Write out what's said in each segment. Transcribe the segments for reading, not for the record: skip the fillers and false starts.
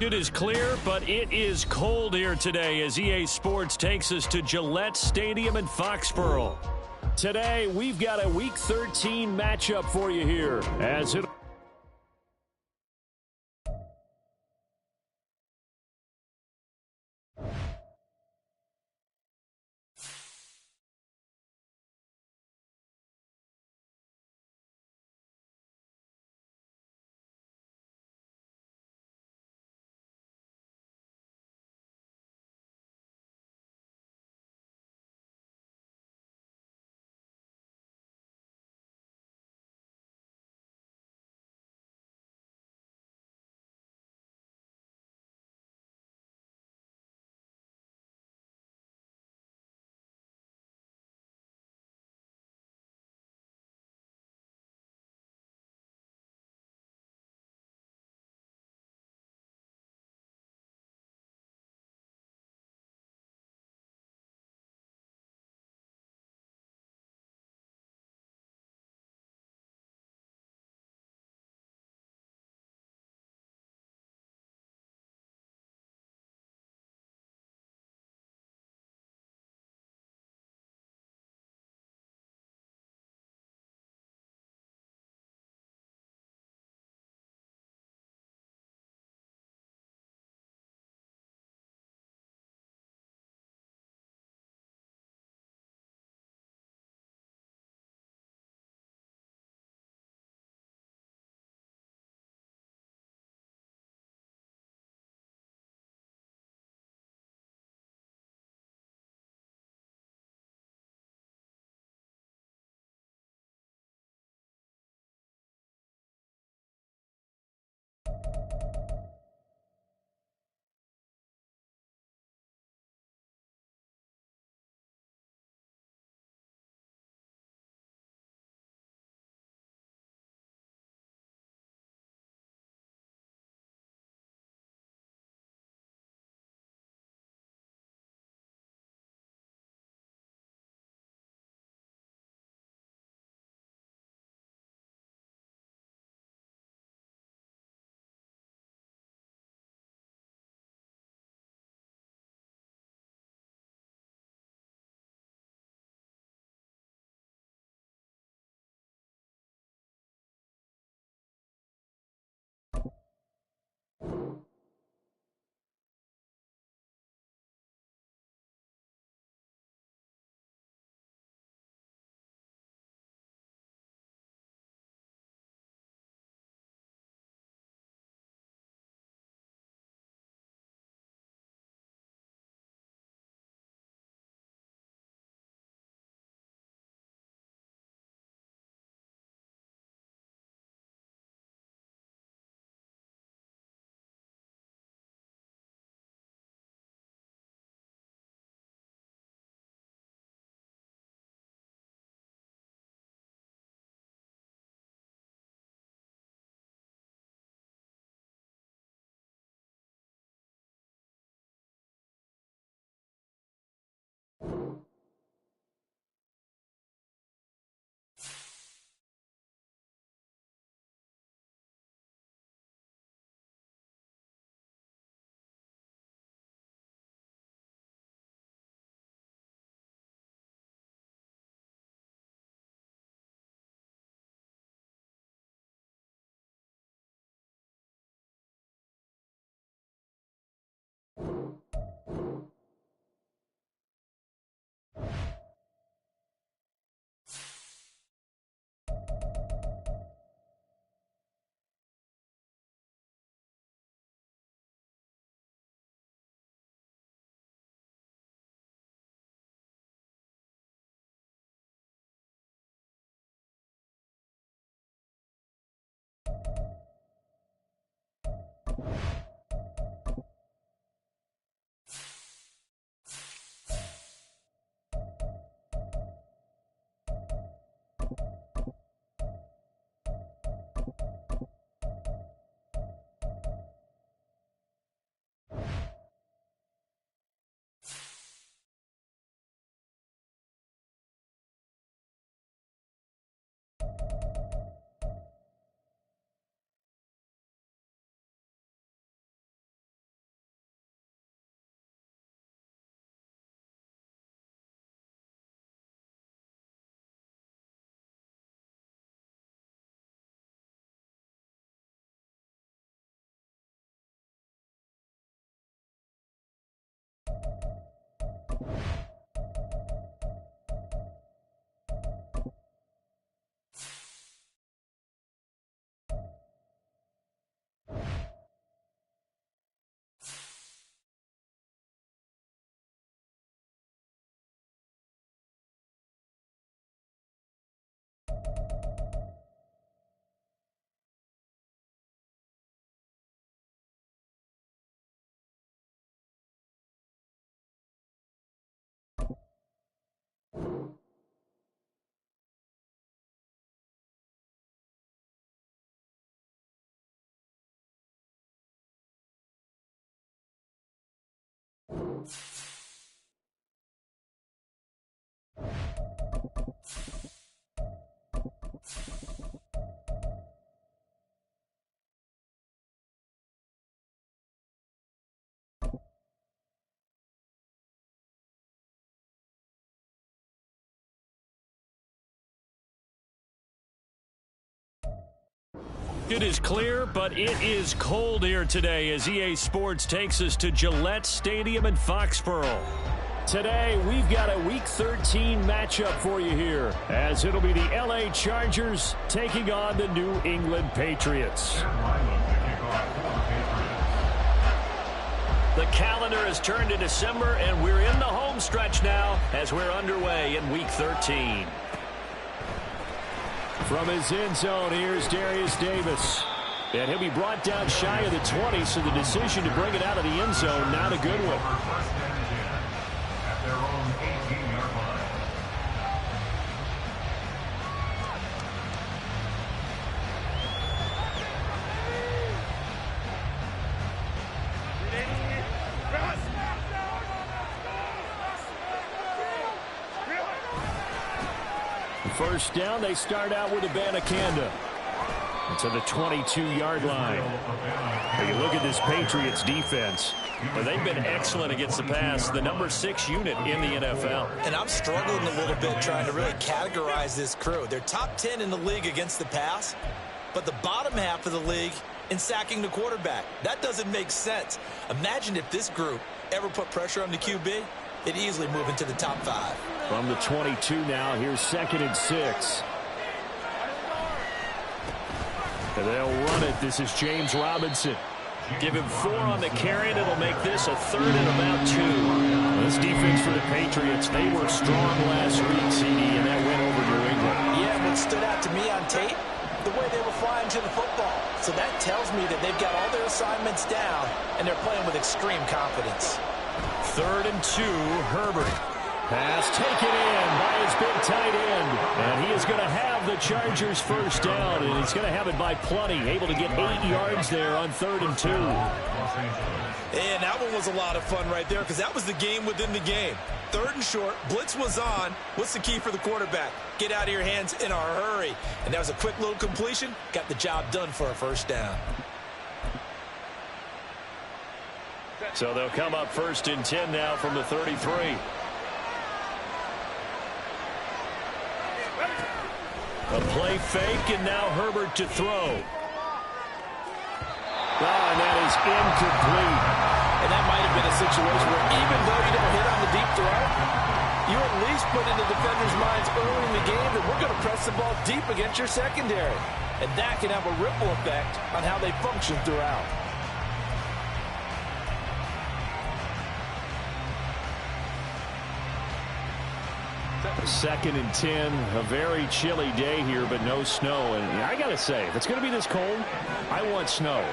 It is clear, but it is cold here today as EA Sports takes us to Gillette Stadium in Foxborough. Today, we've got a Week 13 matchup for you here as it It is clear, but it is cold here today as EA Sports takes us to Gillette Stadium in Foxborough. Today, we've got a Week 13 matchup for you here, as it'll be the LA Chargers taking on the New England Patriots. The calendar has turned to December, and we're in the home stretch now as we're underway in Week 13. From his end zone, here's Darius Davis. And he'll be brought down shy of the 20, so the decision to bring it out of the end zone, not a good one. First down, they start out with Abanikanda to the 22-yard line. When you look at this Patriots defense, they've been excellent against the pass, the number 6 unit in the NFL. And I'm struggling a little bit trying to really categorize this crew. They're top 10 in the league against the pass, but the bottom half of the league in sacking the quarterback. That doesn't make sense. Imagine if this group ever put pressure on the QB, they'd easily move into the top 5. From the 22 now, here's 2nd and 6. And they'll run it. This is James Robinson. Give him 4 on the carry, and it'll make this a 3rd and about 2. This defense for the Patriots, they were strong last week, CD, and that went over New England. Yeah, what stood out to me on tape, the way they were flying to the football. So that tells me that they've got all their assignments down, and they're playing with extreme confidence. 3rd and 2, Herbert. Pass taken in by his big tight end. And he is going to have the Chargers first down, and he's going to have it by plenty. Able to get 8 yards there on 3rd and 2. And that one was a lot of fun right there because that was the game within the game. 3rd and short, blitz was on. What's the key for the quarterback? Get out of your hands in a hurry. And that was a quick little completion. Got the job done for a first down. So they'll come up 1st and 10 now from the 33. A play fake, and now Herbert to throw. Oh, and that is incomplete. And that might have been a situation where even though you don't hit on the deep throw, you at least put in the defenders' minds early in the game that we're going to press the ball deep against your secondary. And that can have a ripple effect on how they function throughout. 2nd and 10, a very chilly day here, but no snow. And I got to say, if it's going to be this cold, I want snow.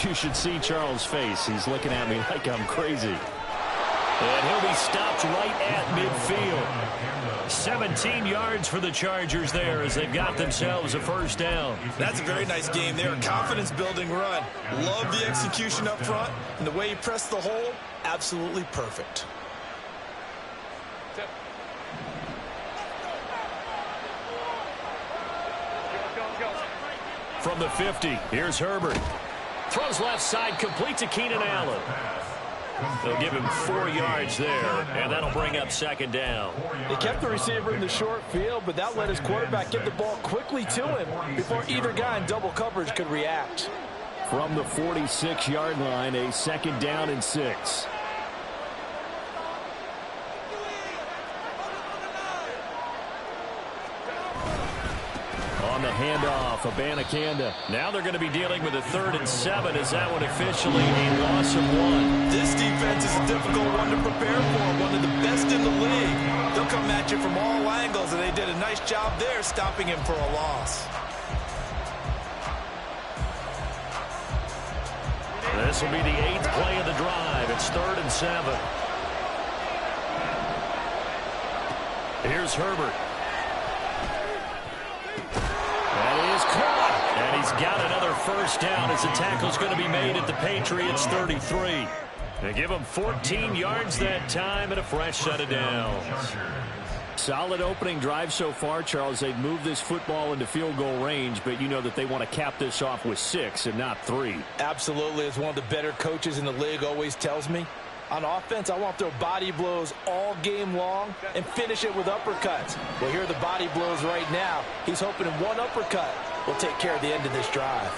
You should see Charles' face. He's looking at me like I'm crazy. And he'll be stopped right at midfield. 17 yards for the Chargers there as they've got themselves a first down. That's a very nice game there. Confidence-building run. Love the execution up front. And the way he pressed the hole, absolutely perfect. From the 50, here's Herbert. Throws left side, complete to Keenan Allen. They'll give him 4 yards there, and that'll bring up 2nd down. They kept the receiver in the short field, but that let his quarterback get the ball quickly to him before either guy in double coverage could react. From the 46-yard line, a 2nd down and 6. On the handoff, Abanikanda. Now they're going to be dealing with a 3rd and 7. Is that one officially a loss of 1? This defense is a difficult one to prepare for, one of the best in the league. They'll come at you from all angles, and they did a nice job there stopping him for a loss. This will be the 8th play of the drive. It's 3rd and 7. Here's Herbert. That is caught. And he's got another first down as the tackle's going to be made at the Patriots 33. They give him 14 yards that time and a fresh set of downs. Solid opening drive so far, Charles. They've moved this football into field goal range, but you know that they want to cap this off with 6 and not 3. Absolutely. As one of the better coaches in the league always tells me, on offense, I want to throw body blows all game long and finish it with uppercuts. Well, here are the body blows right now. He's hoping in one uppercut will take care of the end of this drive.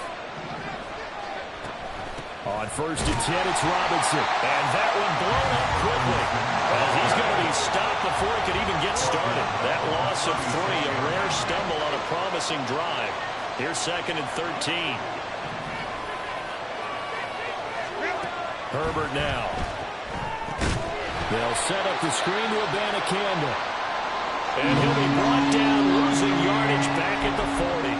On 1st and 10, it's Robinson. And that one blown up quickly. As he's going to be stopped before he could even get started. That loss of 3, a rare stumble on a promising drive. Here's 2nd and 13. Herbert now. They'll set up the screen to Abanikanda. And he'll be brought down, losing yardage back at the 40.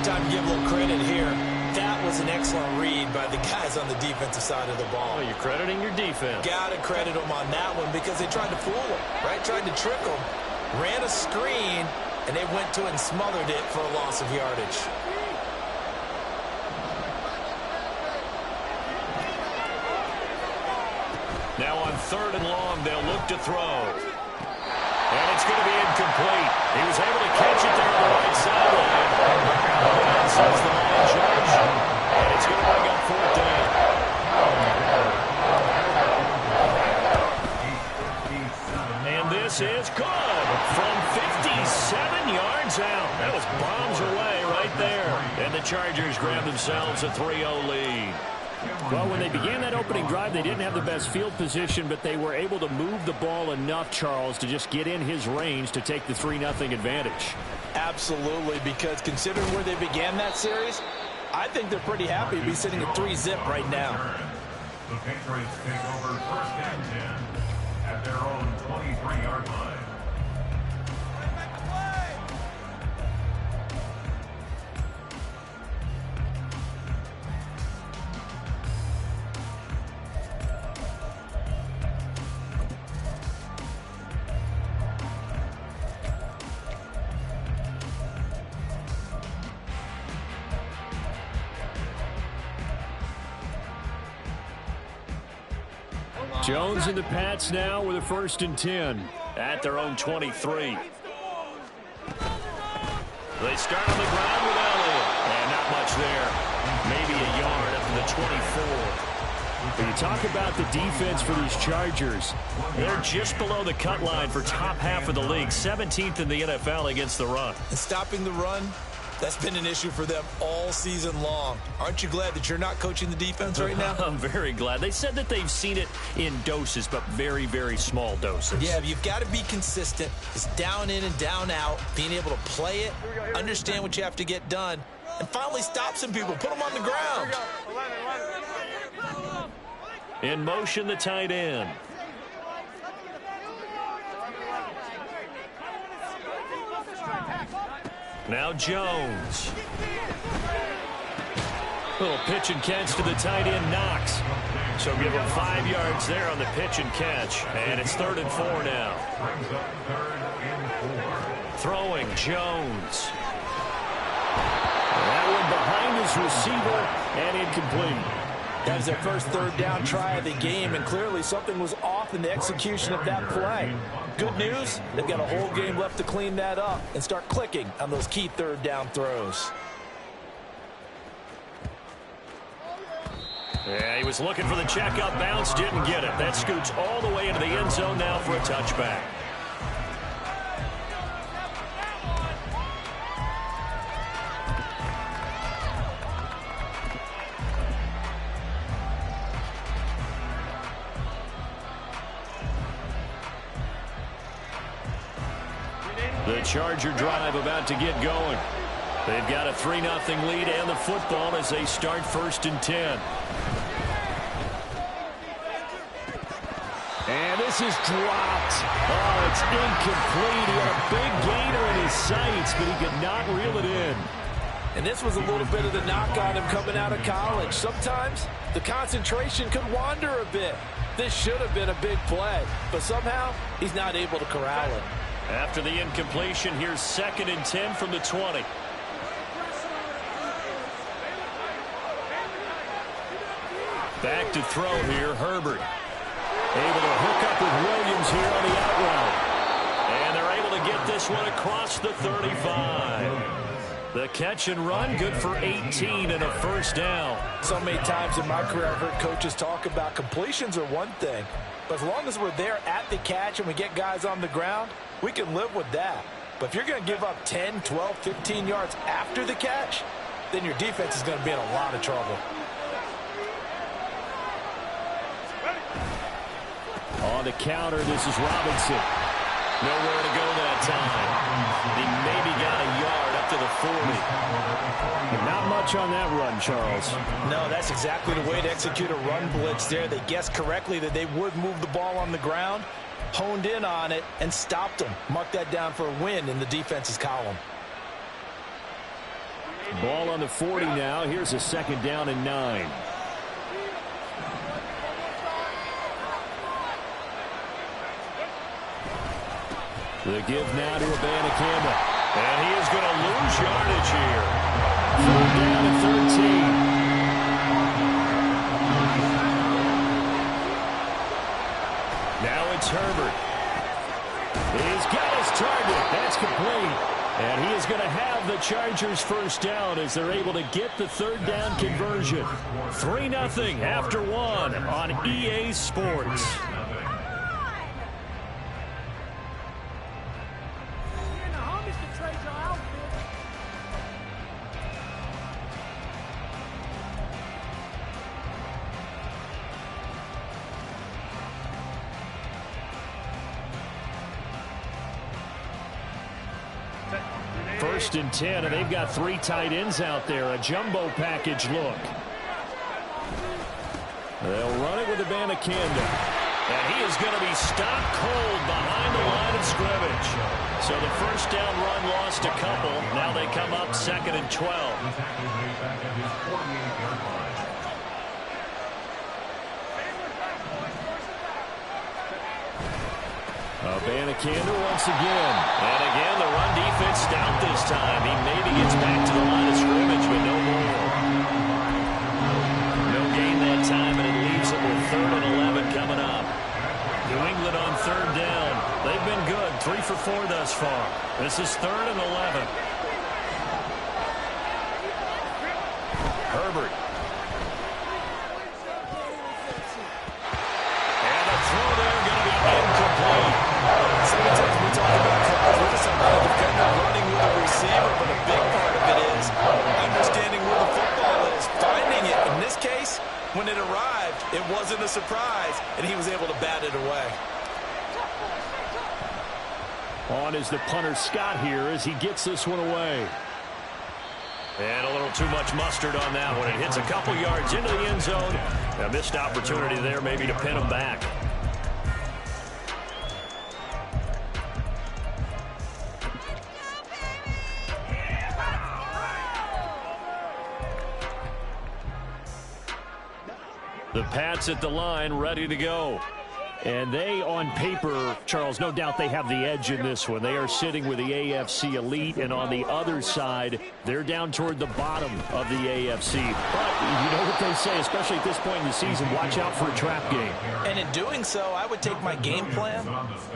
Time to give a little credit here. That was an excellent read by the guys on the defensive side of the ball. Oh, you're crediting your defense. Got to credit them on that one because they tried to fool him, right? Tried to trick him. Ran a screen, and they went to it and smothered it for a loss of yardage. Now on 3rd and long, they'll look to throw. And it's going to be incomplete. He was able to catch it there on the right sideline. And says the line judge. And it's going to bring up 4th down. And this is good. From 57 yards out. That was bombs away right there. And the Chargers grab themselves a 3-0 lead. Well, when they began that opening drive, they didn't have the best field position, but they were able to move the ball enough, Charles, to just get in his range to take the 3-0 advantage. Absolutely, because considering where they began that series, I think they're pretty happy to be sitting at 3-zip right now. The Patriots take over 1st and 10 at their own 23-yard line. Jones and the Pats now with a 1st and 10 at their own 23. They start on the ground with Elliott. And not much there. Maybe a yard up to the 24. When you talk about the defense for these Chargers, they're just below the cut line for top half of the league. 17th in the NFL against the run. And stopping the run, that's been an issue for them all season long. Aren't you glad that you're not coaching the defense right now? I'm very glad. They said that they've seen it in doses, but very, very small doses. Yeah, you've got to be consistent. It's down in and down out, being able to play it, understand what you have to get done, and finally stop some people, put them on the ground. In motion, the tight end. Now Jones. Little pitch and catch to the tight end, Knox. So give him 5 yards there on the pitch and catch. And it's 3rd and 4 now. Throwing Jones. That one behind his receiver and incomplete. That was their first 3rd down try of the game, and clearly something was off in the execution of that play. Good news, they've got a whole game left to clean that up and start clicking on those key 3rd down throws. Yeah, he was looking for the checkup bounce, didn't get it. That scoots all the way into the end zone now for a touchback. The Charger drive about to get going. They've got a 3-0 lead and the football as they start 1st and 10. And this is dropped. Oh, it's incomplete. He had a big gainer in his sights, but he could not reel it in. And this was a little bit of the knock on him coming out of college. Sometimes the concentration could wander a bit. This should have been a big play, but somehow he's not able to corral it. After the incompletion, here's 2nd and 10 from the 20. Back to throw here, Herbert. Able to hook up with Williams here on the out route. And they're able to get this one across the 35. The catch and run, good for 18 and a first down. So many times in my career I've heard coaches talk about completions are one thing. But as long as we're there at the catch and we get guys on the ground, we can live with that. But if you're going to give up 10, 12, 15 yards after the catch, then your defense is going to be in a lot of trouble. On the counter, this is Robinson. Nowhere to go that time. He maybe got a yard up to the 40. Not much on that run, Charles. No, that's exactly the way to execute a run blitz there. They guessed correctly that they would move the ball on the ground, honed in on it, and stopped them. Mark that down for a win in the defense's column. Ball on the 40 now. Here's a second down and 9. The give now to Abanikanda. And he is going to lose yardage here. Third down and 13. Now it's Herbert. He's got his target. That's complete. And he is going to have the Chargers first down as they're able to get the third down conversion. 3-0 after 1 on EA Sports. First and 10, and they've got 3 tight ends out there. A jumbo package look. They'll run it with Abanikanda. And he is going to be stopped cold behind the line of scrimmage. So the first down run lost a couple. Now they come up 2nd and 12. Abanikanda once again. And again, the run defense stout this time. He maybe gets back to the line of scrimmage, but no more. No gain that time, and it leaves it with 3rd and 11 coming up. New England on 3rd down. They've been good. 3 for 4 thus far. This is 3rd and 11. Herbert. And the throw there going to be incomplete. Sometimes we talk about coverage, about a defender running with a receiver, but a big part of it is understanding where the football is, finding it. In this case, when it arrived, it wasn't a surprise, and he was able to bat it away. On is the punter Scott here as he gets this one away. And a little too much mustard on that one. It hits a couple yards into the end zone. A missed opportunity there maybe to pin him back. The Pats at the line, ready to go. And they, on paper, Charles, no doubt they have the edge in this one. They are sitting with the AFC elite, and on the other side, they're down toward the bottom of the AFC. But you know what they say, especially at this point in the season, watch out for a trap game. And in doing so, I would take my game plan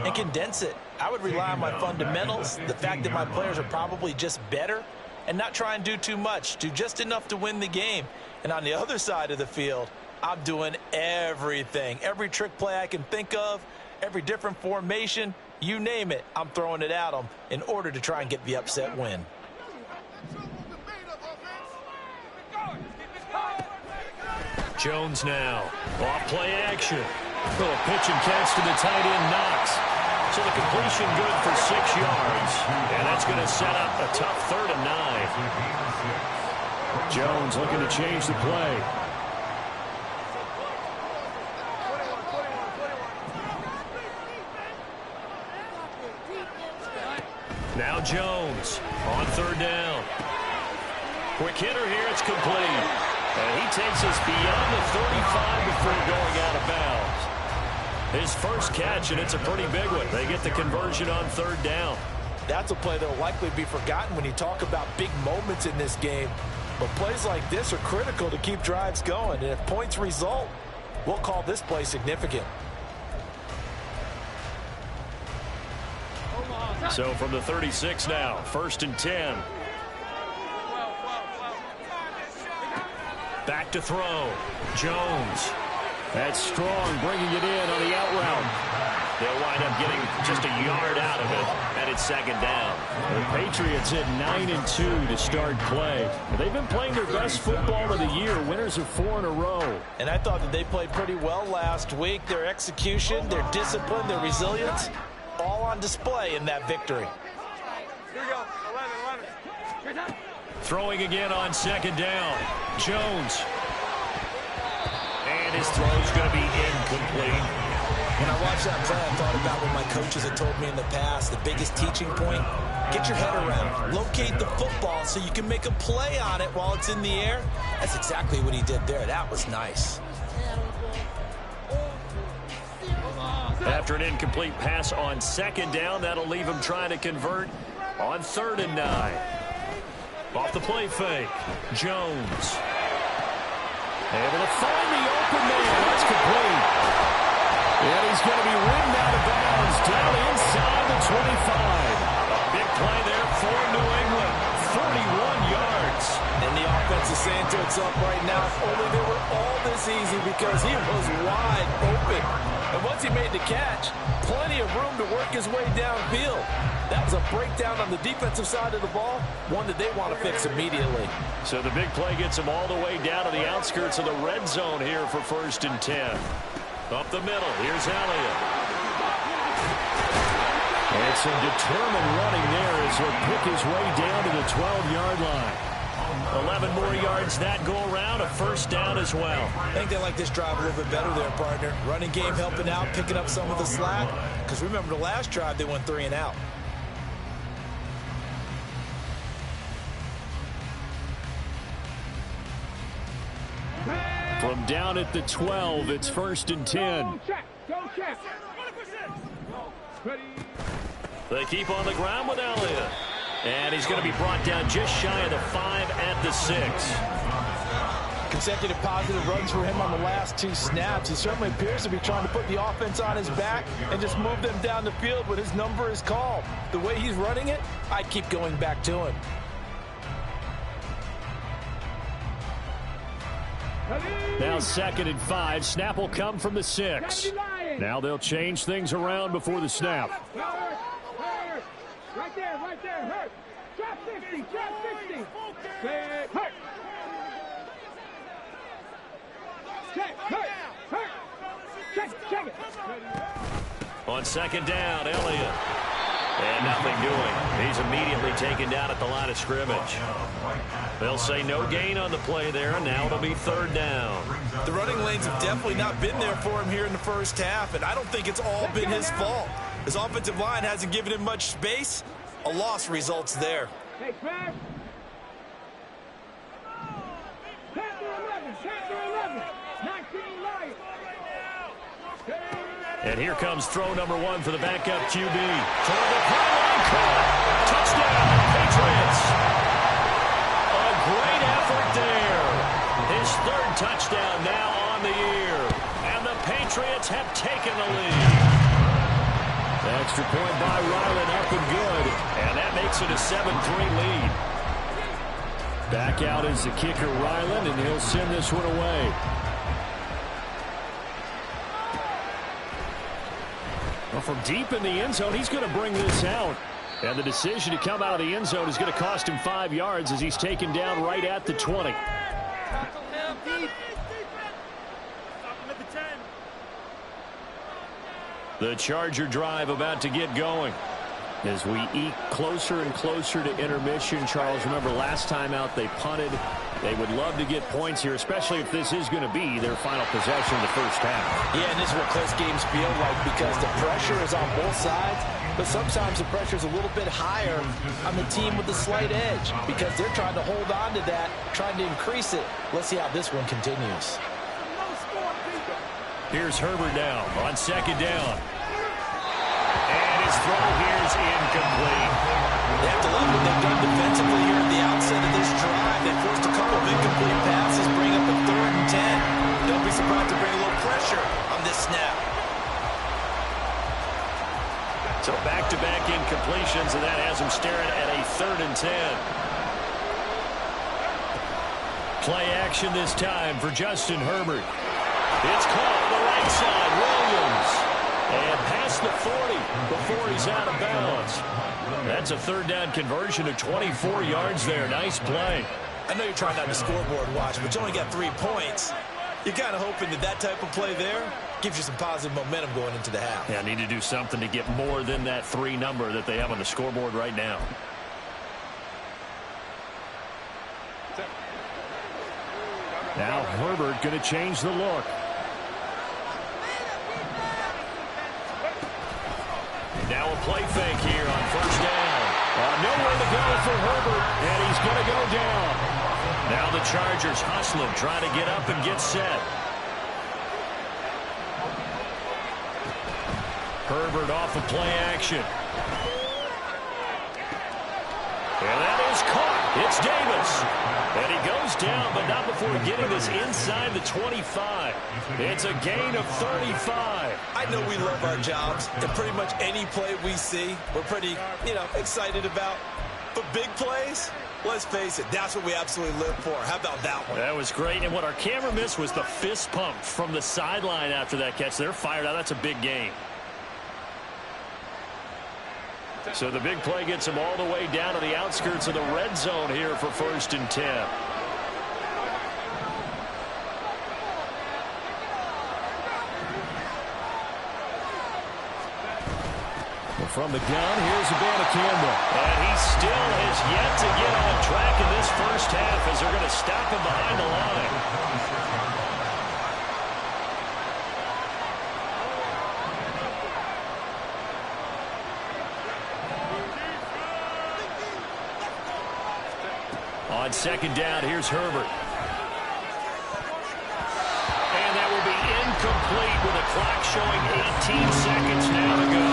and condense it. I would rely on my fundamentals, the fact that my players are probably just better, and not try and do too much, do just enough to win the game. And on the other side of the field, I'm doing everything. Every trick play I can think of, every different formation, you name it, I'm throwing it at them in order to try and get the upset win. Jones now. Off play action. Little pitch and catch to the tight end, Knox. So the completion good for 6 yards. And that's going to set up a tough 3rd and 9. Jones looking to change the play. Now Jones on 3rd down. Quick hitter here, it's complete. And he takes us beyond the 35 before going out of bounds. His first catch, and it's a pretty big one. They get the conversion on 3rd down. That's a play that will likely be forgotten when you talk about big moments in this game. But plays like this are critical to keep drives going. And if points result, we'll call this play significant. So from the 36 now, 1st and 10. Back to throw. Jones. That's Strong bringing it in on the out route. They'll wind up getting just a yard out of it, and it's 2nd down. The Patriots at 9-2 to start play. They've been playing their best football of the year. Winners of 4 in a row. And I thought that they played pretty well last week. Their execution, their discipline, their resilience, all on display in that victory. Here we go. 11. Throwing again on 2nd down. Jones. And his throw's going to be incomplete. When I watched that play, I thought about what my coaches had told me in the past. The biggest teaching point, get your head around. Locate the football so you can make a play on it while it's in the air. That's exactly what he did there. That was nice. After an incomplete pass on 2nd down, that'll leave him trying to convert on 3rd and 9. Off the play fake, Jones. Able to find the open man. That's complete. And he's going to be ridden out of bounds down inside the 25. A big play there for New England. 41 yards. And the offense is saying to itself right now, if only they were all this easy, because he was wide open. And once he made the catch, plenty of room to work his way downfield. That was a breakdown on the defensive side of the ball, one that they want to fix immediately. So the big play gets him all the way down to the outskirts of the red zone here for 1st and 10. Up the middle, here's Elliott. And some determined running there as he'll pick his way down to the 12-yard line. 11 more yards that go around, a 1st down as well. I think they like this drive a little bit better there, partner. Running game helping out, picking up some of the slack. Because remember, the last drive, they went 3 and out. From down at the 12, it's 1st and 10. Go check. They keep on the ground with Elliott. And he's going to be brought down just shy of the 5 at the 6. Consecutive positive runs for him on the last 2 snaps. He certainly appears to be trying to put the offense on his back and just move them down the field when his number is called. The way he's running it, I keep going back to him. Now 2nd and 5. Snap will come from the 6. Now they'll change things around before the snap. Right there. Hurt. Drop 60. Hurt. Check it. On 2nd down, Elliott. And nothing doing. He's immediately taken down at the line of scrimmage. They'll say no gain on the play there, and now it'll be 3rd down. The running lanes have definitely not been there for him here in the first half, and I don't think it's all been his fault. His offensive line hasn't given him much space. A loss results there. Hey, Fred. Panther 11. 19 Lions. And here comes throw number 1 for the backup QB. Terrible pylon caught. Touchdown, Patriots. A great effort there. His 3rd touchdown now on the year. And the Patriots have taken the lead. Extra point by Ryland, up and good. And that makes it a 7-3 lead. Back out is the kicker, Ryland, and he'll send this one away. Well, from deep in the end zone, he's going to bring this out. And the decision to come out of the end zone is going to cost him 5 yards as he's taken down right at the 20. The Charger drive about to get going. As we eke closer and closer to intermission, Charles, remember last time out they punted. They would love to get points here, especially if this is going to be their final possession of the first half. Yeah, and this is what close games feel like because the pressure is on both sides, but sometimes the pressure is a little bit higher on the team with the slight edge because they're trying to hold on to that, trying to increase it. Let's see how this one continues. Here's Herbert now on 2nd down. And his throw here is incomplete. They have to love what they've done defensively here at the outset of this drive. They forced a couple of incomplete passes, bring up a 3rd and 10. Don't be surprised to bring a little pressure on this snap. So back-to-back incompletions, and that has them staring at a 3rd and 10. Play action this time for Justin Herbert. It's caught on the right side. Williams. And past the 40 before he's out of bounds. That's a 3rd down conversion of 24 yards there. Nice play. I know you're trying not to scoreboard watch, but you only got 3 points. You're kind of hoping that that type of play there gives you some positive momentum going into the half. Yeah, need to do something to get more than that 3 number that they have on the scoreboard right now. Now Herbert going to change the look. Now a play fake here on 1st down. Nowhere to go for Herbert, and he's going to go down. Now the Chargers hustling, trying to get up and get set. Herbert off of play action. And that is caught. It's Davis. And he goes down, but not before getting this inside the 25. It's a gain of 35. I know we love our jobs, and pretty much any play we see, we're pretty, excited about. But big plays, let's face it, that's what we absolutely live for. How about that one? That was great. And what our camera missed was the fist pump from the sideline after that catch. They're fired out. That's a big gain. So the big play gets him all the way down to the outskirts of the red zone here for 1st and 10. Well, from the gun, here's Campbell. And he still has yet to get on track in this 1st half as they're going to stop him behind the line. On 2nd down, here's Herbert. And that will be incomplete with the clock showing 18 seconds now to go.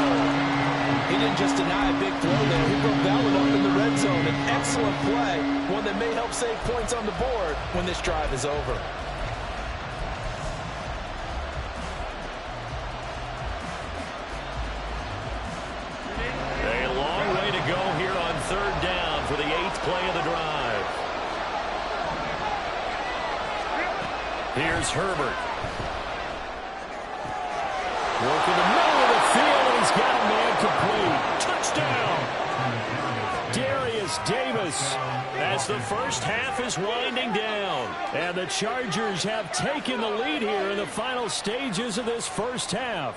He didn't just deny a big throw there. He broke that one up in the red zone. An excellent play, one that may help save points on the board when this drive is over. A long way to go here on 3rd down for the 8th play of the drive. Here's Herbert. Working the middle of the field, and he's got a man complete. Touchdown! Darius Davis, as the 1st half is winding down. And the Chargers have taken the lead here in the final stages of this 1st half.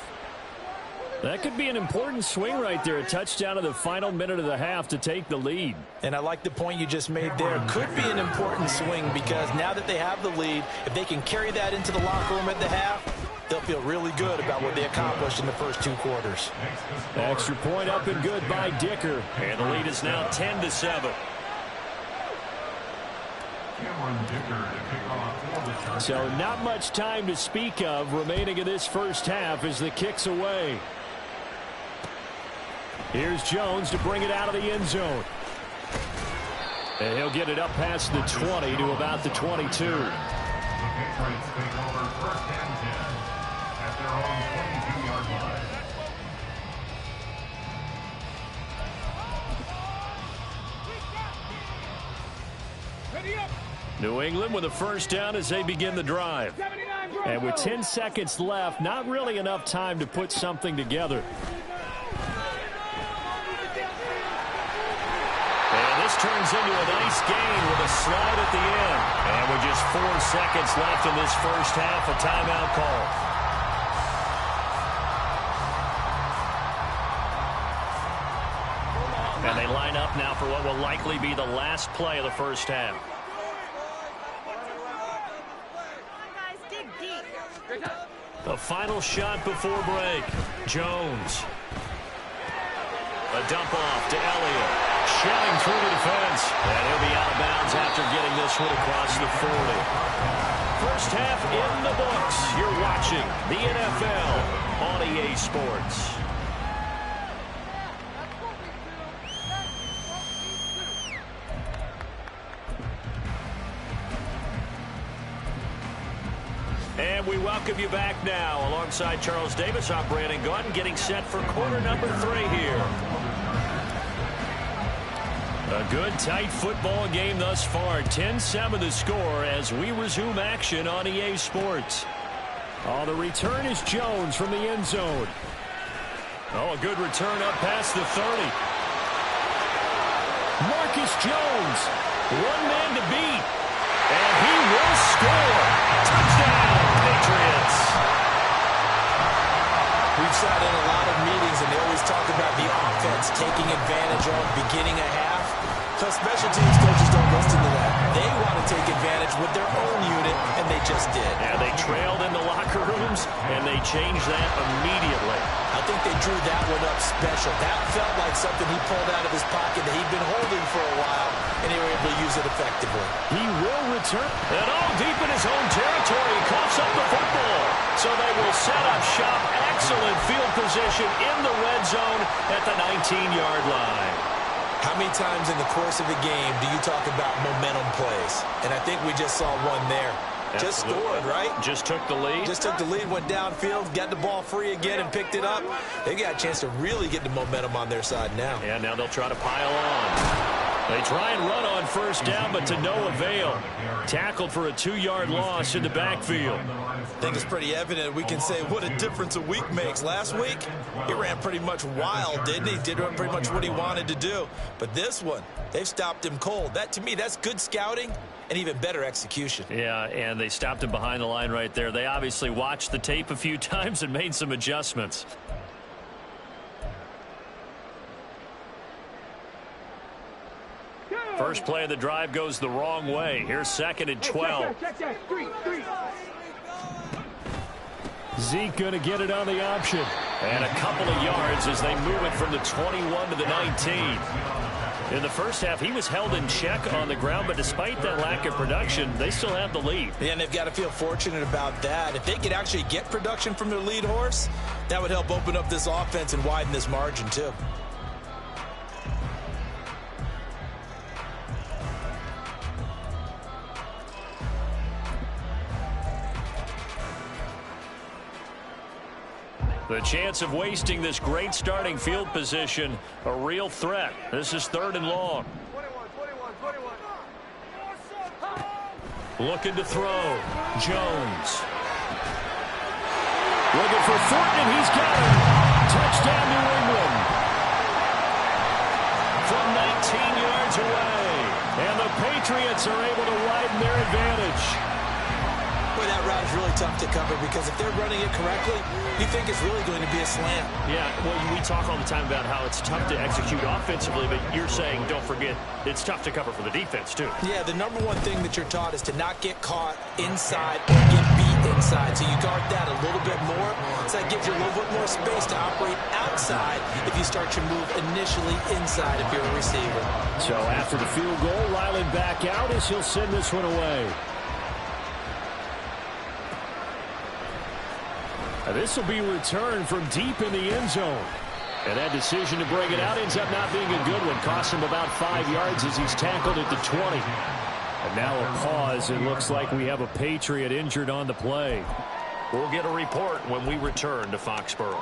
That could be an important swing right there. A touchdown in the final minute of the half to take the lead. And I like the point you just made there. Could be an important swing because now that they have the lead, if they can carry that into the locker room at the half, they'll feel really good about what they accomplished in the first 2 quarters. Extra point up and good by Dicker. And the lead is now 10-7. So not much time to speak of remaining in this 1st half as the kick's away. Here's Jones to bring it out of the end zone. And he'll get it up past the 20 to about the 22. The Patriots take over 1st and 10 at their own 22-yard line. New England with a 1st down as they begin the drive. And with 10 seconds left, not really enough time to put something together. And this turns into a nice gain with a slide at the end. And with just 4 seconds left in this 1st half, a timeout call. And they line up now for what will likely be the last play of the 1st half. The final shot before break. Jones. A dump off to Elliott. Shelling through the defense. And he'll be out of bounds after getting this one across the 40. 1st half in the books. You're watching the NFL on EA Sports. And we welcome you back now. Alongside Charles Davis, I'm Brandon Gaunt, getting set for quarter number 3 here. A good, tight football game thus far. 10-7 the score as we resume action on EA Sports. Oh, the return is Jones from the end zone. Oh, a good return up past the 30. Marcus Jones, one man to beat. And he will score. Touchdown, Patriots. We've sat in a lot of meetings, and they always talk about the offense taking advantage of beginning a half. So special teams coaches don't listen to that. They want to take advantage with their own unit, and they just did. Yeah, they trailed in the locker rooms, and they changed that immediately. I think they drew that one up special. That felt like something he pulled out of his pocket that he'd been holding for a while, and they were able to use it effectively. He will return. And all deep in his own territory, he coughs up the football. So they will set up shop. Excellent field position in the red zone at the 19-yard line. How many times in the course of a game do you talk about momentum plays? And I think we just saw one there. Just scored, right? Just took the lead. Just took the lead, went downfield, got the ball free again, and picked it up. They got a chance to really get the momentum on their side now. Yeah, now they'll try to pile on. They try and run on first down, but to no avail. Tackled for a 2-yard loss in the backfield. I think it's pretty evident. We can say what a difference a week makes. Last week, he ran pretty much wild, didn't he? Did pretty much what he wanted to do. But this one, they've stopped him cold. That, to me, that's good scouting and even better execution. Yeah, and they stopped him behind the line right there. They obviously watched the tape a few times and made some adjustments. First play of the drive goes the wrong way. Here's 2nd and 12. Check that. Three. Zeke going to get it on the option. And a couple of yards as they move it from the 21 to the 19. In the first half, he was held in check on the ground, but despite that lack of production, they still have the lead. Yeah, and they've got to feel fortunate about that. If they could actually get production from their lead horse, that would help open up this offense and widen this margin, too. The chance of wasting this great starting field position, a real threat. This is 3rd and long. 21. Looking to throw. Jones. Looking for Thornton, he's got it. Touchdown, New England. From 19 yards away. And the Patriots are able to widen their advantage. Boy, that route is really tough to cover because if they're running it correctly, you think it's really going to be a slant. Yeah, well, we talk all the time about how it's tough to execute offensively, but you're saying, don't forget, it's tough to cover for the defense, too. Yeah, the number one thing that you're taught is to not get caught inside or get beat inside. So you guard that a little bit more. So that gives you a little bit more space to operate outside if you start your move initially inside if you're a receiver. So after the field goal, Ryland back out as he'll send this one away. This will be returned from deep in the end zone. And that decision to bring it out ends up not being a good one. Cost him about 5 yards as he's tackled at the 20. And now a pause. It looks like we have a Patriot injured on the play. We'll get a report when we return to Foxborough.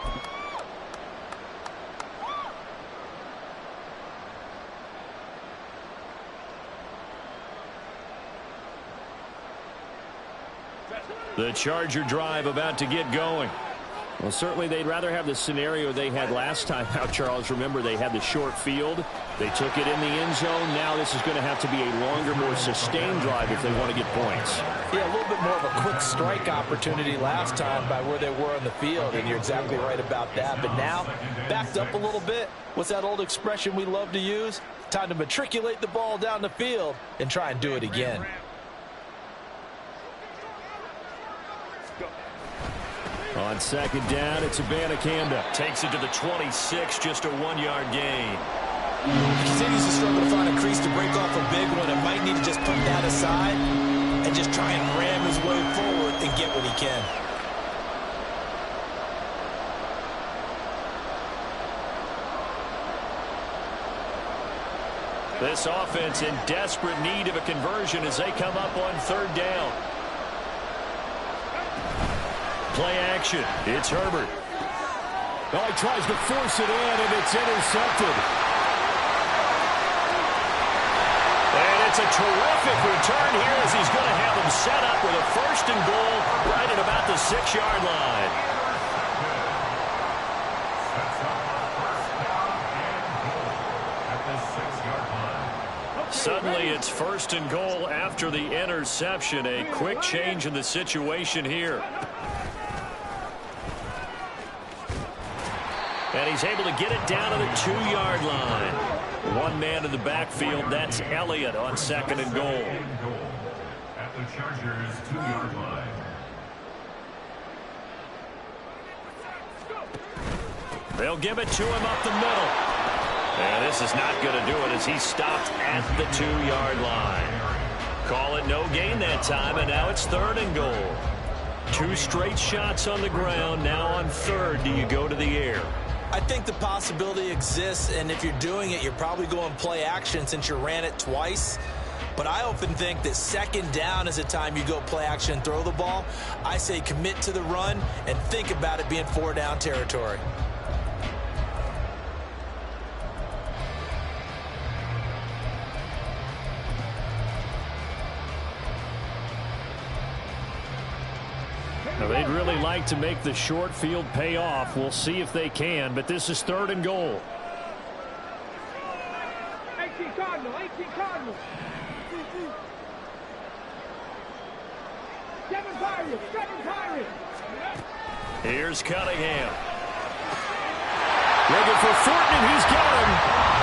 The Charger drive about to get going. Well, certainly they'd rather have the scenario they had last time out, Charles. Remember, they had the short field. They took it in the end zone. Now this is going to have to be a longer, more sustained drive if they want to get points. Yeah, a little bit more of a quick strike opportunity last time by where they were on the field, and you're exactly right about that. But now, backed up a little bit. What's that old expression we love to use? Time to matriculate the ball down the field and try and do it again. On 2nd down, it's Abanikanda. Takes it to the 26, just a 1-yard gain. He continues to struggle to find a crease to break off a big one. It might need to just put that aside and just try and ram his way forward and get what he can. This offense in desperate need of a conversion as they come up on 3rd down. Play action. It's Herbert. Oh, he tries to force it in, and it's intercepted. And it's a terrific return here as he's going to have him set up with a 1st and goal right at about the 6-yard line. Suddenly it's 1st and goal after the interception. A quick change in the situation here. And he's able to get it down to the 2-yard line. One man in the backfield. That's Elliott on 2nd and goal. At the Chargers' 2-yard line. They'll give it to him up the middle. And this is not going to do it as he stopped at the 2-yard line. Call it no gain that time, and now it's 3rd and goal. 2 straight shots on the ground. Now on 3rd, do you go to the air? I think the possibility exists, and if you're doing it, you're probably going play action since you ran it twice. But I often think that 2nd down is the time you go play action and throw the ball. I say commit to the run and think about it being 4-down territory. Now, they'd really like to make the short field pay off. We'll see if they can, but this is 3rd and goal. 18 Cardinal, 18 Cardinal. 7 Pirates, 7 Pirates. Here's Cunningham. Looking for Fortin, and he's got him.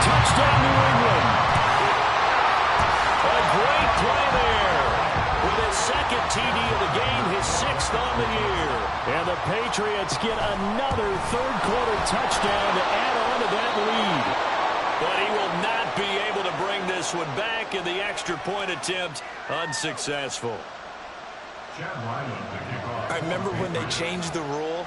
Touchdown, New England. A great play there. With his 2nd TD of the game, his 6th on the year. And the Patriots get another 3rd-quarter touchdown to add on to that lead. But he will not be able to bring this one back, in the extra point attempt unsuccessful. I remember when they changed the rule,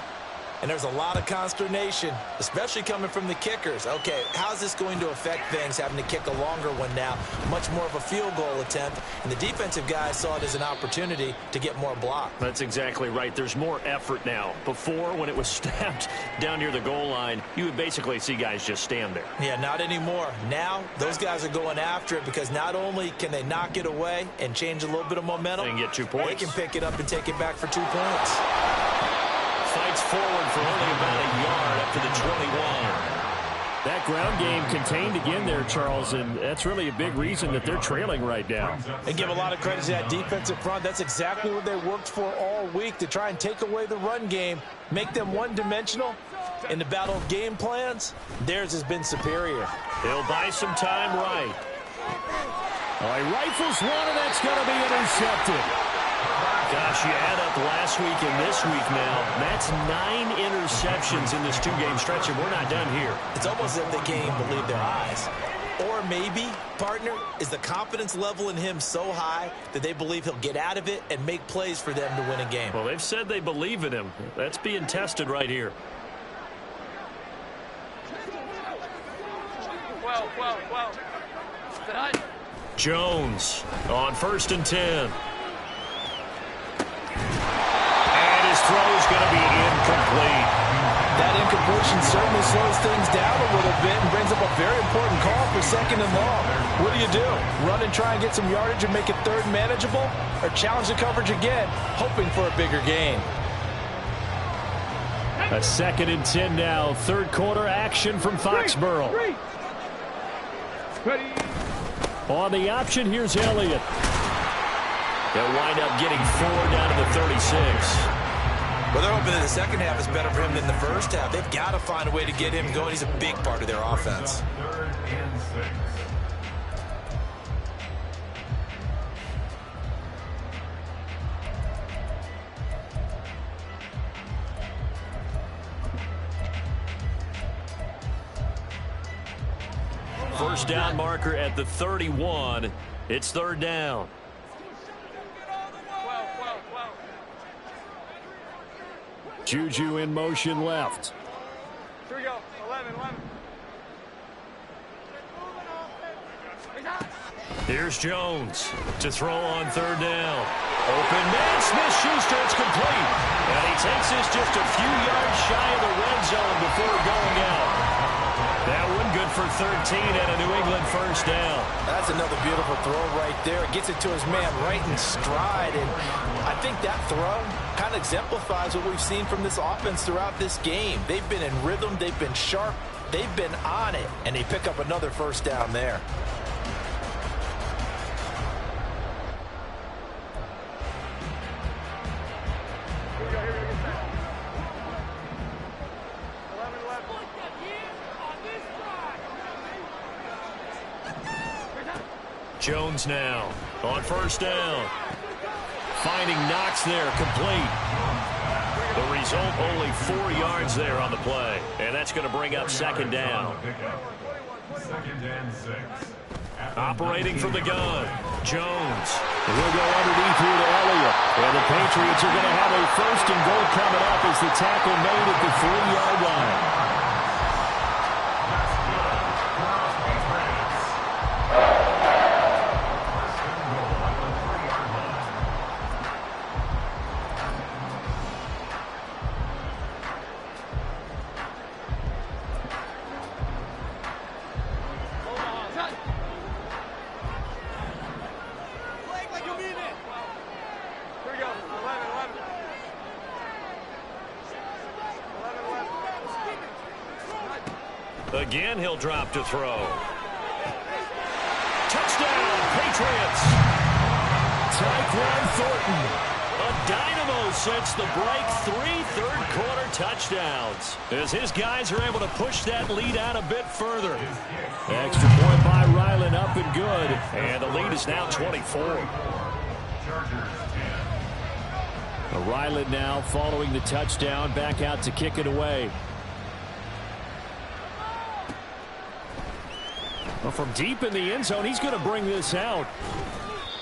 and there's a lot of consternation, especially coming from the kickers. Okay, how's this going to affect things, having to kick a longer one now, much more of a field goal attempt, and the defensive guys saw it as an opportunity to get more block. That's exactly right. There's more effort now. Before, when it was snapped down near the goal line, you would basically see guys just stand there. Yeah, not anymore. Now, those guys are going after it because not only can they knock it away and change a little bit of momentum, they can get 2 points. They can pick it up and take it back for 2 points. Fights forward for only about a yard up to the 21. That ground game contained again there, Charles, and that's really a big reason that they're trailing right now. They give a lot of credit to that defensive front. That's exactly what they worked for all week, to try and take away the run game, make them one-dimensional. In the battle of game plans, theirs has been superior. He'll buy some time right. All right, rifles one, and that's going to be intercepted. Gosh, you add up last week and this week now, that's 9 interceptions in this 2-game stretch, and we're not done here. It's almost as if they can't even believe their eyes. Or maybe, partner, is the confidence level in him so high that they believe he'll get out of it and make plays for them to win a game. Well, they've said they believe in him. That's being tested right here. Well. Jones on 1st and 10. His throw is going to be incomplete. That incompletion certainly slows things down a little bit and brings up a very important call for 2nd and long. What do? Run and try and get some yardage and make it 3rd manageable? Or challenge the coverage again, hoping for a bigger gain? A 2nd and 10 now. 3rd quarter action from Foxborough. Ready. On the option, here's Elliott. They'll wind up getting 4 down to the 36. Well, they're hoping that the second half is better for him than the first half. They've got to find a way to get him going. He's a big part of their offense. 3rd and 6. First down marker at the 31. It's 3rd down. Juju in motion left. Here we go. 11. Here's Jones to throw on 3rd down. Open man, Smith-Schuster, it's complete. And he takes this just a few yards shy of the red zone before going out. That one good for 13 and a New England first down. That's another beautiful throw right there. Gets it to his man right in stride. And I think that throw kind of exemplifies what we've seen from this offense throughout this game. They've been in rhythm. They've been sharp. They've been on it. And they pick up another first down there. Jones now on first down. Finding Knox there, complete. The result, only 4 yards there on the play. And that's going to bring up second down. Second and 6. Operating from the gun, Jones. He'll go underneath here to Elliott. And the Patriots are going to have a first and goal coming up as the tackle made at the 3-yard line. Again, he'll drop to throw. Touchdown, Patriots. Tyquan Thornton, a dynamo since the break. 3 third-quarter touchdowns as his guys are able to push that lead out a bit further. Extra point by Ryland, up and good. And the lead is now 24. Ryland now following the touchdown, back out to kick it away. Well, from deep in the end zone, he's going to bring this out.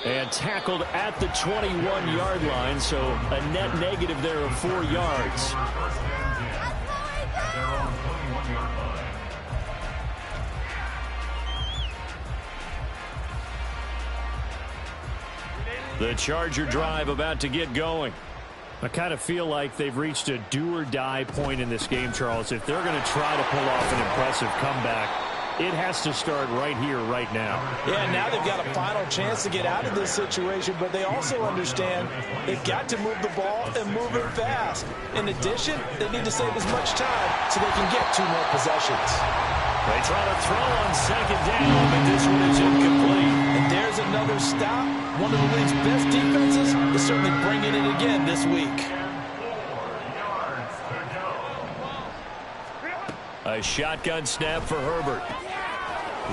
And tackled at the 21-yard line, so a net negative there of 4 yards. The Charger drive about to get going. I kind of feel like they've reached a do-or-die point in this game, Charles. If they're going to try to pull off an impressive comeback, it has to start right here, right now. Yeah, now they've got a final chance to get out of this situation, but they also understand they've got to move the ball and move it fast. In addition, they need to save as much time so they can get 2 more possessions. They try to throw on second down, but this one is incomplete. And there's another stop. One of the league's best defenses is certainly bringing it again this week. A shotgun snap for Herbert.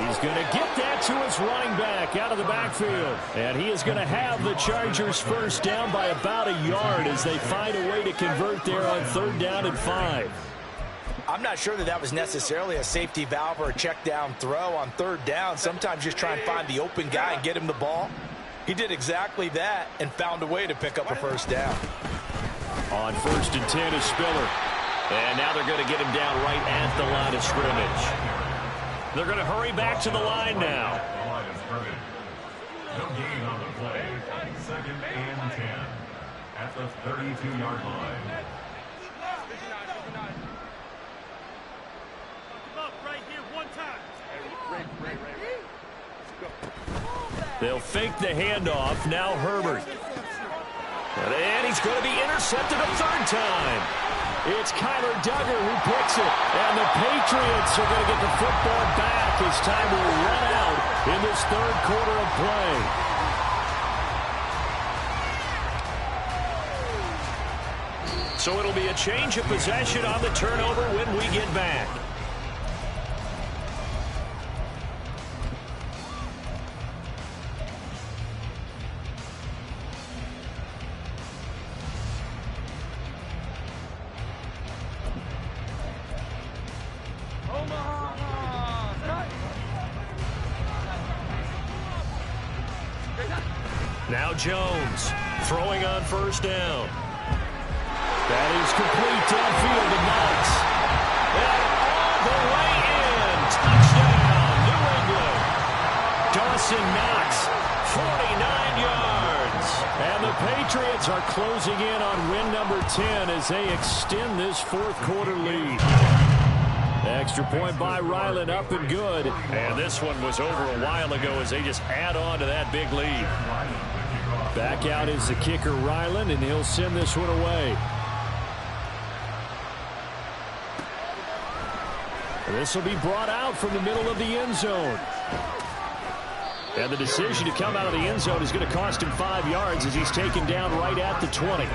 He's going to get that to his running back out of the backfield. And he is going to have the Chargers first down by about a yard as they find a way to convert there on 3rd down and 5. I'm not sure that was necessarily a safety valve or a check down throw on 3rd down. Sometimes just try and find the open guy and get him the ball. He did exactly that and found a way to pick up a first down. On 1st and 10 is Spiller. And now they're going to get him down right at the line of scrimmage. They're going to hurry back to the line now. No gain on the play. 2nd and 10 at the 32-yard line. They'll fake the handoff. Now Herbert. And he's going to be intercepted a 3rd time. It's Kyler Duggar who picks it. And the Patriots are going to get the football back as time will run out in this 3rd quarter of play. So it'll be a change of possession on the turnover when we get back. Now Jones throwing on 1st down. That is complete downfield to Knox. And all the way in. Touchdown, New England. Dawson Knox, 49 yards. And the Patriots are closing in on win number 10 as they extend this fourth quarter lead. Extra point by Ryland, up and good. And this one was over a while ago as they just add on to that big lead. Back out is the kicker, Ryland, and he'll send this one away. This will be brought out from the middle of the end zone. And the decision to come out of the end zone is going to cost him 5 yards as he's taken down right at the 20.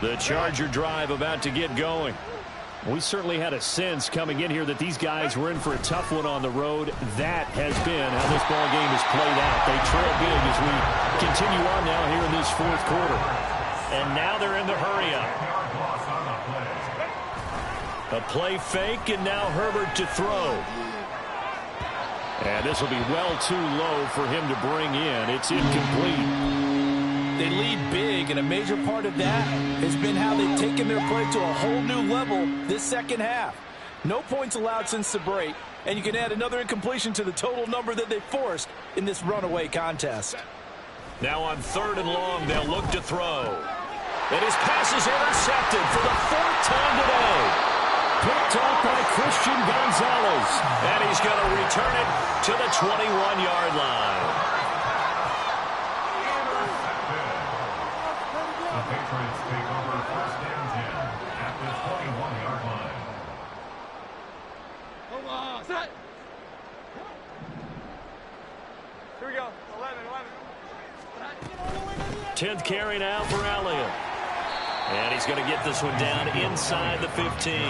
The Charger drive about to get going. We certainly had a sense coming in here that these guys were in for a tough one on the road. That has been how this ball game has played out. They trail big as we continue on now here in this fourth quarter. And now they're in the hurry-up. A play fake, and now Herbert to throw. And this will be well too low for him to bring in. It's incomplete. They lead big, and a major part of that has been how they've taken their play to a whole new level this second half. No points allowed since the break, and you can add another incompletion to the total number that they forced in this runaway contest. Now on 3rd and long, they'll look to throw. And his pass is intercepted for the 4th time today. Picked off by Christian Gonzalez. And he's going to return it to the 21-yard line. The Patriots take over 1st and 10 at the 21-yard line. Hold on, set. Here we go. 11. 10th carry now for Elliott. And he's going to get this one down inside the 15.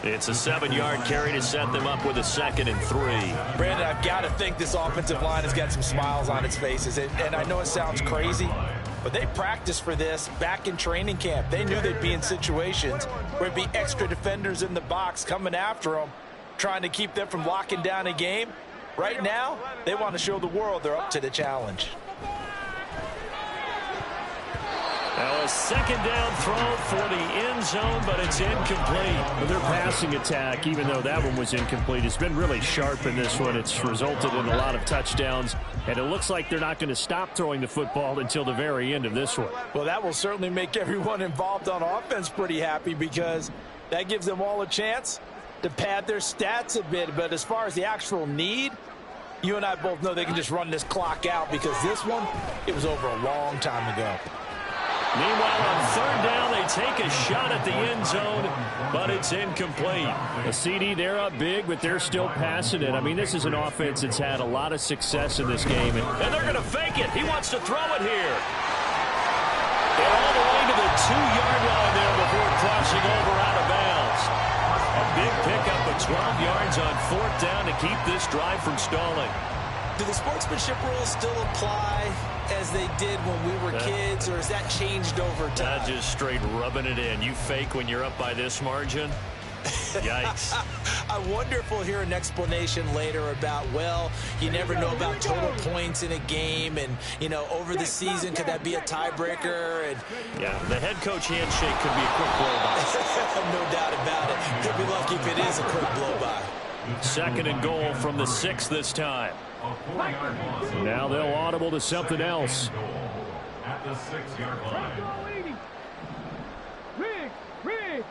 It's a 7-yard carry to set them up with a 2nd and 3. Brandon, I've got to think this offensive line has got some smiles on its faces. And I know it sounds crazy, but they practiced for this back in training camp. They knew they'd be in situations where it'd be extra defenders in the box coming after them, trying to keep them from locking down a game. Right now, they want to show the world they're up to the challenge. Now a 2nd down throw for the end zone, but it's incomplete. But their passing attack, even though that one was incomplete, has been really sharp in this one. It's resulted in a lot of touchdowns, and it looks like they're not going to stop throwing the football until the very end of this one. Well, that will certainly make everyone involved on offense pretty happy because that gives them all a chance to pad their stats a bit. But as far as the actual need, you and I both know they can just run this clock out because this one, it was over a long time ago. Meanwhile, on 3rd down, they take a shot at the end zone, but it's incomplete. A CD, they're up big, but they're still passing it. I mean, this is an offense that's had a lot of success in this game. And they're going to fake it. He wants to throw it here. And all the way to the 2-yard line there before crossing over out of bounds. A big pickup of 12 yards on 4th down to keep this drive from stalling. Do the sportsmanship rules still apply as they did when we were kids, or has that changed over time? Just straight rubbing it in. You fake when you're up by this margin? Yikes. I wonder if we'll hear an explanation later about, well, you never know about total points in a game, and, you know, over the season, could that be a tiebreaker? And yeah, the head coach handshake could be a quick blow-by. No doubt about it. Could be lucky if it is a quick blow-by. 2nd and goal from the 6 this time. Now they'll audible to something else. At the 6-yard line. Rig.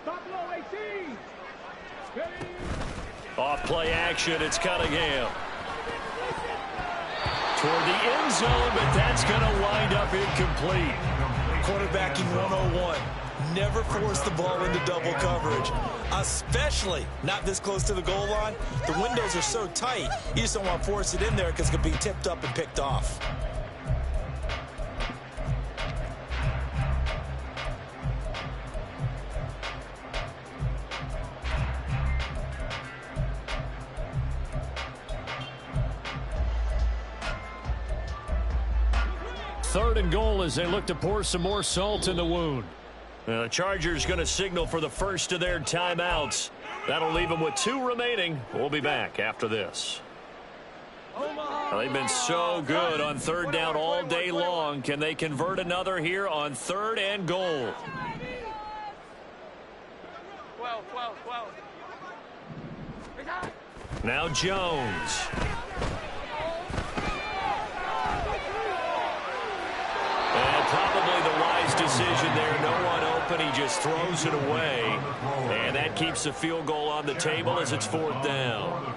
Stop low, 18. Off play action, it's Cunningham. Toward the end zone, but that's going to wind up incomplete. Quarterbacking 101. Never force the ball into double coverage, especially not this close to the goal line. The windows are so tight, you just don't want to force it in there because it could be tipped up and picked off. Third and goal as they look to pour some more salt in the wound. The Chargers going to signal for the first of their timeouts. That'll leave them with 2 remaining. We'll be back after this. Well, they've been so good on third down all day long. Can they convert another here on 3rd and goal? 12. Now Jones. And probably the wise decision there. No one open. He just throws it away. And that keeps the field goal on the table as it's 4th down.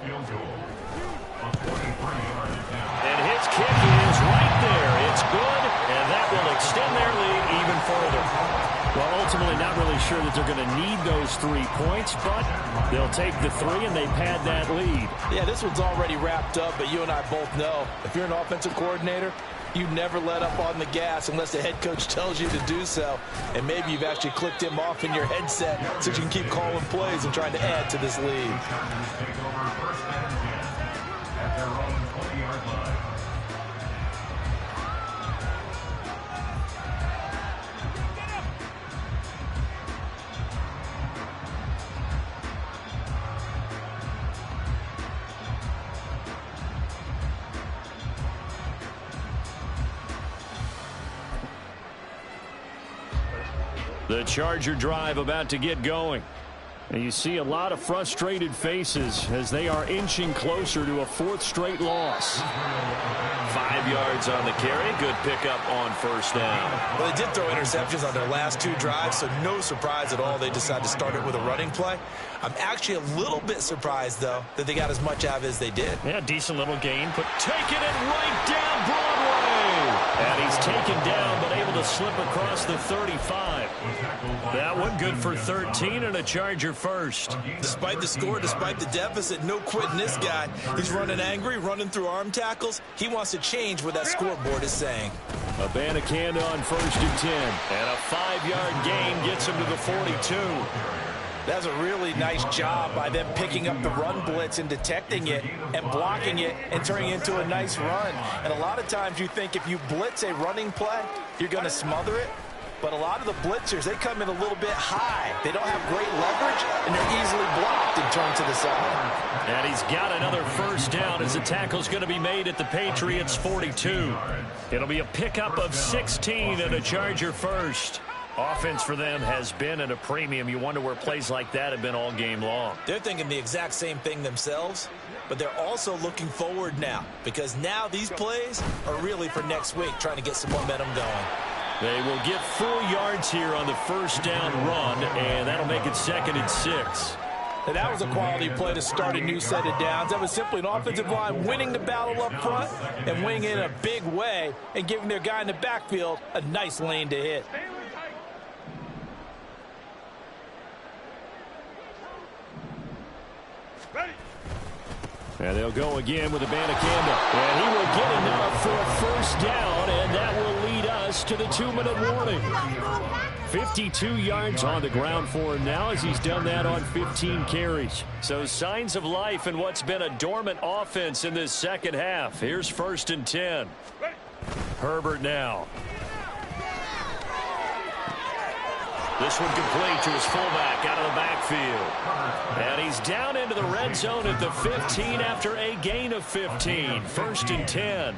And his kick is right there. It's good, and that will extend their lead even further. Well, ultimately not really sure that they're going to need those 3 points, but they'll take the 3 and they pad that lead. Yeah, this one's already wrapped up, but you and I both know if you're an offensive coordinator, you never let up on the gas unless the head coach tells you to do so. And maybe you've actually clicked him off in your headset so you can keep calling plays and trying to add to this lead. The Charger drive about to get going. And you see a lot of frustrated faces as they are inching closer to a 4th straight loss. 5 yards on the carry. Good pickup on 1st down. Well, they did throw interceptions on their last 2 drives, so no surprise at all they decided to start it with a running play. I'm actually a little bit surprised, though, that they got as much out of it as they did. Yeah, decent little gain, but taking it right down Broadway. And he's taken down, but able to slip across the 35. That one good for 13 and a Charger first. Despite the score, despite the deficit, no quitting this guy. He's running angry, running through arm tackles. He wants to change what that scoreboard is saying. Abanikanda on 1st and 10. And a 5-yard gain gets him to the 42. That's a really nice job by them picking up the run blitz and detecting it and blocking it and turning it into a nice run. And a lot of times you think if you blitz a running play, you're going to smother it. But a lot of the blitzers, they come in a little bit high. They don't have great leverage, and they're easily blocked and turned to the side. And he's got another 1st down as the tackle's going to be made at the Patriots 42. It'll be a pickup of 16 and a Charger first. Offense for them has been at a premium. You wonder where plays like that have been all game long. They're thinking the exact same thing themselves, but they're also looking forward now because now these plays are really for next week, trying to get some momentum going. They will get 4 yards here on the 1st down run, and that'll make it 2nd and 6. And that was a quality play to start a new set of downs. That was simply an offensive line winning the battle up front and winning it in a big way and giving their guy in the backfield a nice lane to hit. And they'll go again with Abanikanda. And he will get enough for a 1st down, and that will lead us to the 2-minute warning. 52 yards on the ground for him now as he's done that on 15 carries. So signs of life in what's been a dormant offense in this second half. Here's 1st and 10. Herbert now. This one complete to his fullback out of the backfield. And he's down into the red zone at the 15 after a gain of 15. 1st and 10.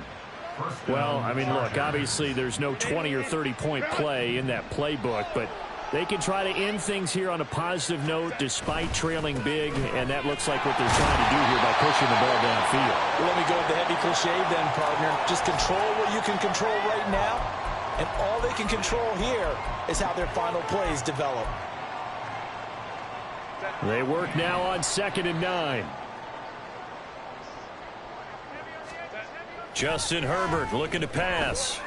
Well, I mean, look, obviously there's no 20 or 30-point play in that playbook, but they can try to end things here on a positive note despite trailing big, and that looks like what they're trying to do here by pushing the ball downfield. Well, let me go with the heavy cliche then, partner. Just control what you can control right now. And all they can control here is how their final plays develop. They work now on 2nd and 9. Justin Herbert looking to pass.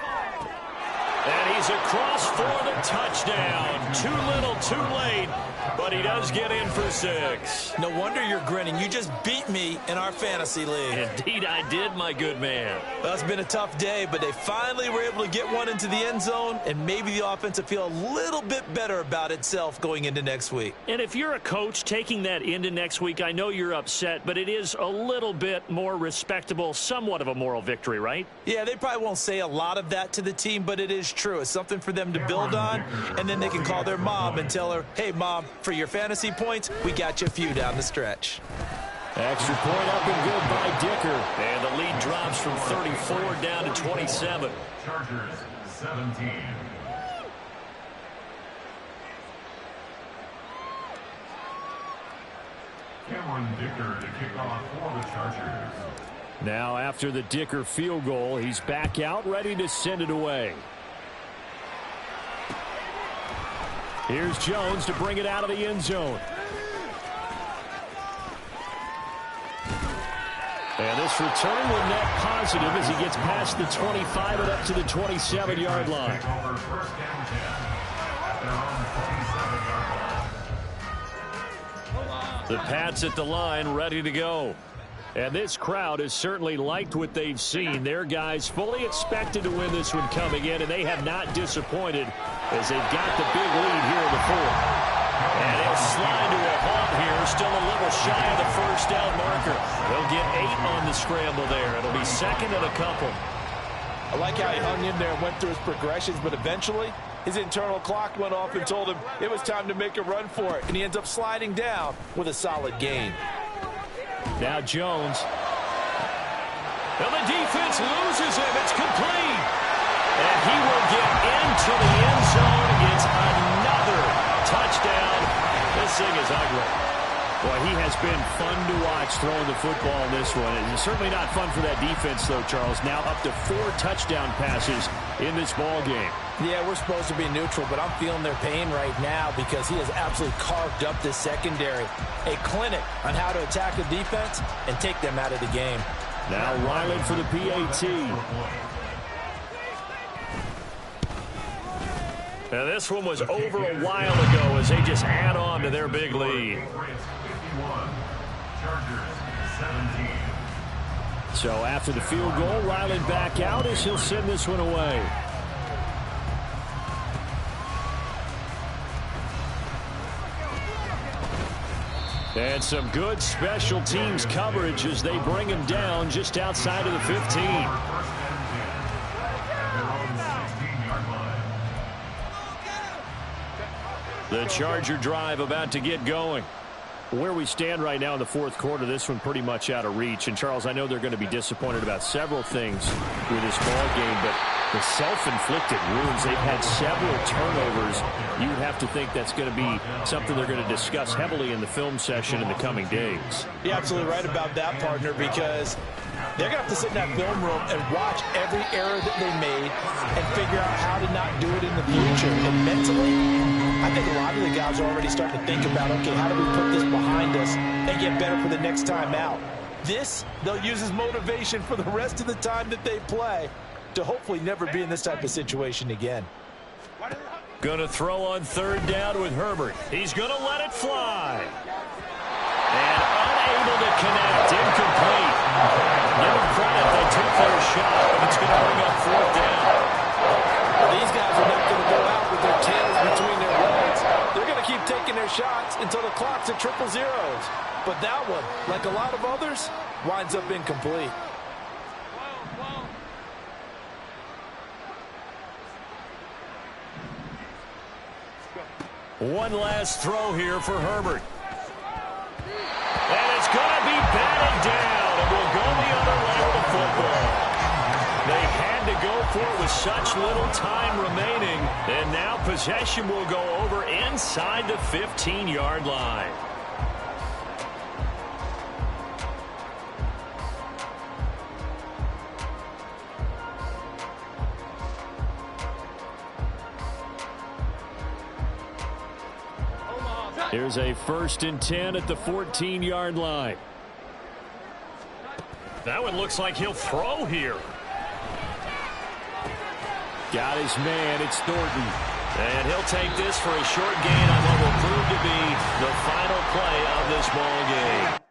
And he's across for the touchdown. Too little, too late, but he does get in for 6. No wonder you're grinning. You just beat me in our fantasy league. Indeed I did, my good man. Well, it's been a tough day, but they finally were able to get one into the end zone, and maybe the offense will feel a little bit better about itself going into next week. And if you're a coach taking that into next week, I know you're upset, but it is a little bit more respectable, somewhat of a moral victory, right? Yeah, they probably won't say a lot of that to the team, but it is true. It's something for them to build on, and then they can call their mom and tell her, hey, Mom, for your fantasy points, we got you a few down the stretch. Extra point up and good by Dicker. And the lead drops drops from 34 down to 27. Chargers 17. Cameron Dicker to kick off for the Chargers. Now after the Dicker field goal, he's back out ready to send it away. Here's Jones to bring it out of the end zone. And this return will net positive as he gets past the 25 and up to the 27-yard line. The Pats at the line ready to go. And this crowd has certainly liked what they've seen. Their guys fully expected to win this one coming in, and they have not disappointed as they've got the big lead here in the fourth. And he'll slide to a halt here, still a little shy of the first down marker. They'll get 8 on the scramble there. It'll be second and a couple. I like how he hung in there and went through his progressions, but eventually his internal clock went off and told him it was time to make a run for it, and he ends up sliding down with a solid gain. Now Jones. Well, the defense loses him. It's complete. And he will get into the end zone. It's another touchdown. This thing is ugly. Boy, he has been fun to watch throwing the football in this one. It's certainly not fun for that defense, though, Charles. Now up to 4 touchdown passes in this ball game. Yeah, we're supposed to be neutral, but I'm feeling their pain right now because he has absolutely carved up this secondary. A clinic on how to attack a defense and take them out of the game. Now Ryland for the PAT. Now this one was over a while ago as they just add on to their big lead. So after the field goal, Ryland back out as he'll send this one away. And some good special teams coverage as they bring him down just outside of the 15. The Charger drive about to get going. Where we stand right now in the fourth quarter, this one pretty much out of reach. And, Charles, I know they're going to be disappointed about several things with this ball game, but the self-inflicted wounds, they've had several turnovers. You would have to think that's going to be something they're going to discuss heavily in the film session in the coming days. You're absolutely right about that, partner, because they're going to have to sit in that film room and watch every error that they made and figure out how to not do it in the future. And mentally, I think a lot of the guys are already starting to think about, okay, how do we put this behind us and get better for the next time out? This, they'll use as motivation for the rest of the time that they play to hopefully never be in this type of situation again. Going to throw on third down with Herbert. He's going to let it fly. And unable to connect. Incomplete. Give them credit. They took their shot, but it's going to bring up fourth down. Well, these guys are not going to go out with their tails between their legs. They're going to keep taking their shots until the clock's at triple zeros. But that one, like a lot of others, winds up incomplete. One last throw here for Herbert. And it's going to be batted down. It will go the other way with the football. They had to go for it with such little time remaining. And now possession will go over inside the 15-yard line. Here's a 1st and 10 at the 14-yard line. That one looks like he'll throw here. Got his man. It's Thornton. And he'll take this for a short gain on what will prove to be the final play of this ball game.